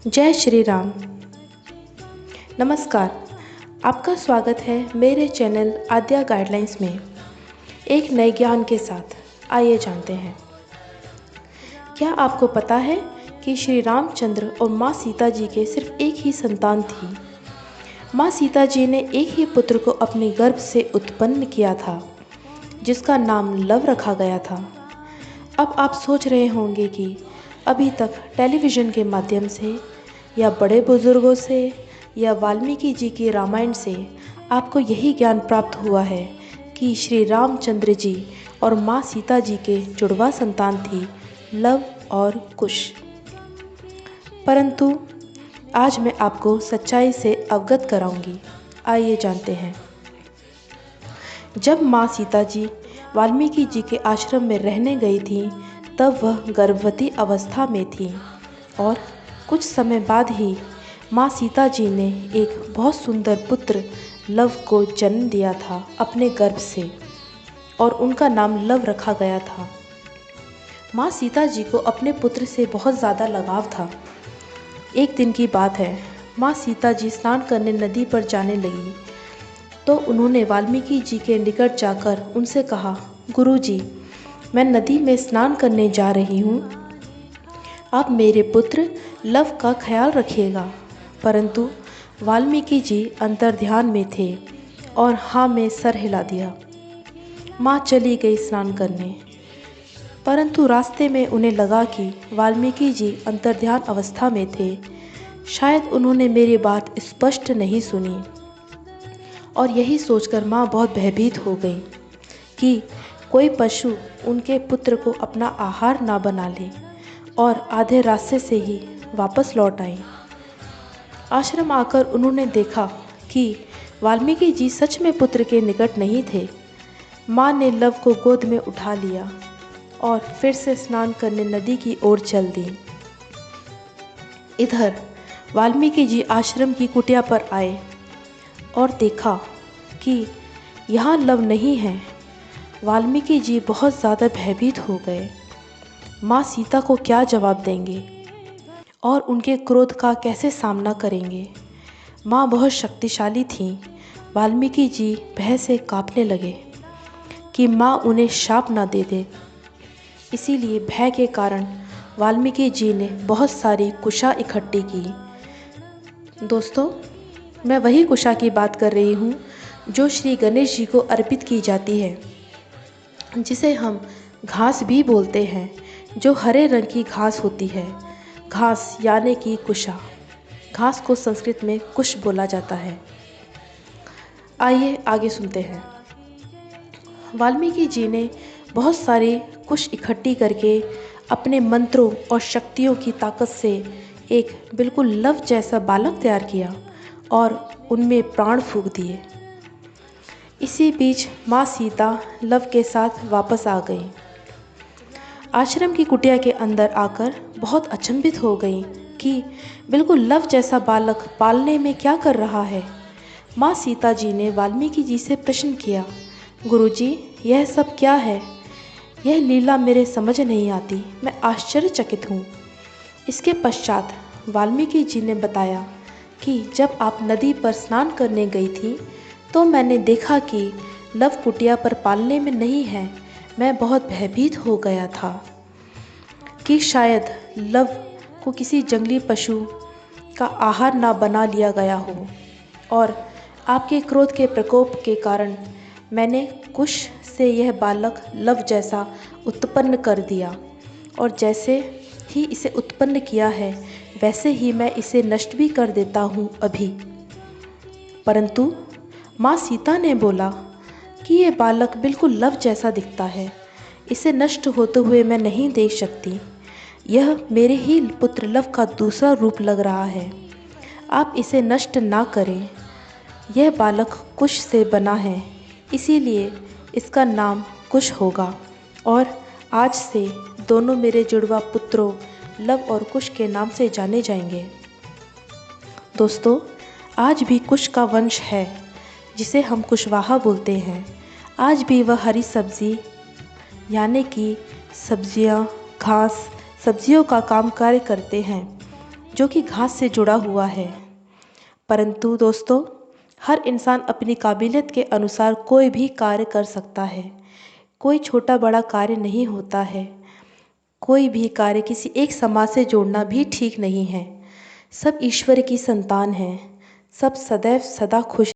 जय श्री राम। नमस्कार। आपका स्वागत है मेरे चैनल आद्या गाइडलाइंस में एक नए ज्ञान के साथ। आइए जानते हैं। क्या आपको पता है कि श्री रामचंद्र और माँ सीता जी के सिर्फ एक ही संतान थी। माँ सीता जी ने एक ही पुत्र को अपने गर्भ से उत्पन्न किया था, जिसका नाम लव रखा गया था। अब आप सोच रहे होंगे कि अभी तक टेलीविज़न के माध्यम से या बड़े बुजुर्गों से या वाल्मीकि जी की रामायण से आपको यही ज्ञान प्राप्त हुआ है कि श्री रामचंद्र जी और माँ सीता जी के जुड़वा संतान थी लव और कुश। परंतु आज मैं आपको सच्चाई से अवगत कराऊंगी। आइए जानते हैं। जब माँ सीता जी वाल्मीकि जी के आश्रम में रहने गई थी, तब वह गर्भवती अवस्था में थी और कुछ समय बाद ही माँ सीता जी ने एक बहुत सुंदर पुत्र लव को जन्म दिया था अपने गर्भ से, और उनका नाम लव रखा गया था। माँ सीता जी को अपने पुत्र से बहुत ज़्यादा लगाव था। एक दिन की बात है, माँ सीता जी स्नान करने नदी पर जाने लगी तो उन्होंने वाल्मीकि जी के निकट जाकर उनसे कहा, गुरुजी, मैं नदी में स्नान करने जा रही हूँ, आप मेरे पुत्र लव का ख्याल रखिएगा। परंतु वाल्मीकि जी अंतर्ध्यान में थे और हाँ में सर हिला दिया। माँ चली गई स्नान करने, परंतु रास्ते में उन्हें लगा कि वाल्मीकि जी अंतर्ध्यान अवस्था में थे। शायद उन्होंने मेरी बात स्पष्ट नहीं सुनी और यही सोचकर माँ बहुत भयभीत हो गई कि कोई पशु उनके पुत्र को अपना आहार ना बना ले, और आधे रास्ते से ही वापस लौट आई। आश्रम आकर उन्होंने देखा कि वाल्मीकि जी सच में पुत्र के निकट नहीं थे। माँ ने लव को गोद में उठा लिया और फिर से स्नान करने नदी की ओर चल दी। इधर वाल्मीकि जी आश्रम की कुटिया पर आए और देखा कि यहाँ लव नहीं है। वाल्मीकि जी बहुत ज़्यादा भयभीत हो गए। माँ सीता को क्या जवाब देंगे और उनके क्रोध का कैसे सामना करेंगे। माँ बहुत शक्तिशाली थीं। वाल्मीकि जी भय से कांपने लगे कि माँ उन्हें शाप ना दे दे। इसीलिए भय के कारण वाल्मीकि जी ने बहुत सारी कुशा इकट्ठी की। दोस्तों, मैं वही कुशा की बात कर रही हूँ जो श्री गणेश जी को अर्पित की जाती है, जिसे हम घास भी बोलते हैं, जो हरे रंग की घास होती है। घास यानी कि कुशा। घास को संस्कृत में कुश बोला जाता है। आइए आगे सुनते हैं। वाल्मीकि जी ने बहुत सारी कुश इकट्ठी करके अपने मंत्रों और शक्तियों की ताकत से एक बिल्कुल लव जैसा बालक तैयार किया और उनमें प्राण फूंक दिए। इसी बीच माँ सीता लव के साथ वापस आ गई। आश्रम की कुटिया के अंदर आकर बहुत अचंभित हो गई कि बिल्कुल लव जैसा बालक पालने में क्या कर रहा है। माँ सीता जी ने वाल्मीकि जी से प्रश्न किया, गुरुजी, यह सब क्या है? यह लीला मेरे समझ नहीं आती, मैं आश्चर्यचकित हूँ। इसके पश्चात वाल्मीकि जी ने बताया कि जब आप नदी पर स्नान करने गई थी तो मैंने देखा कि लव कुटिया पर पालने में नहीं है। मैं बहुत भयभीत हो गया था कि शायद लव को किसी जंगली पशु का आहार ना बना लिया गया हो, और आपके क्रोध के प्रकोप के कारण मैंने कुश से यह बालक लव जैसा उत्पन्न कर दिया, और जैसे ही इसे उत्पन्न किया है वैसे ही मैं इसे नष्ट भी कर देता हूँ अभी। परंतु माँ सीता ने बोला कि ये बालक बिल्कुल लव जैसा दिखता है, इसे नष्ट होते हुए मैं नहीं देख सकती। यह मेरे ही पुत्र लव का दूसरा रूप लग रहा है। आप इसे नष्ट ना करें। यह बालक कुश से बना है, इसीलिए इसका नाम कुश होगा, और आज से दोनों मेरे जुड़वा पुत्रों लव और कुश के नाम से जाने जाएंगे। दोस्तों, आज भी कुश का वंश है, जिसे हम कुशवाहा बोलते हैं। आज भी वह हरी सब्जी यानी कि सब्जियां, घास, सब्जियों का काम कार्य करते हैं, जो कि घास से जुड़ा हुआ है। परंतु दोस्तों, हर इंसान अपनी काबिलियत के अनुसार कोई भी कार्य कर सकता है। कोई छोटा बड़ा कार्य नहीं होता है। कोई भी कार्य किसी एक समाज से जोड़ना भी ठीक नहीं है। सब ईश्वर की संतान हैं। सब सदैव सदा खुश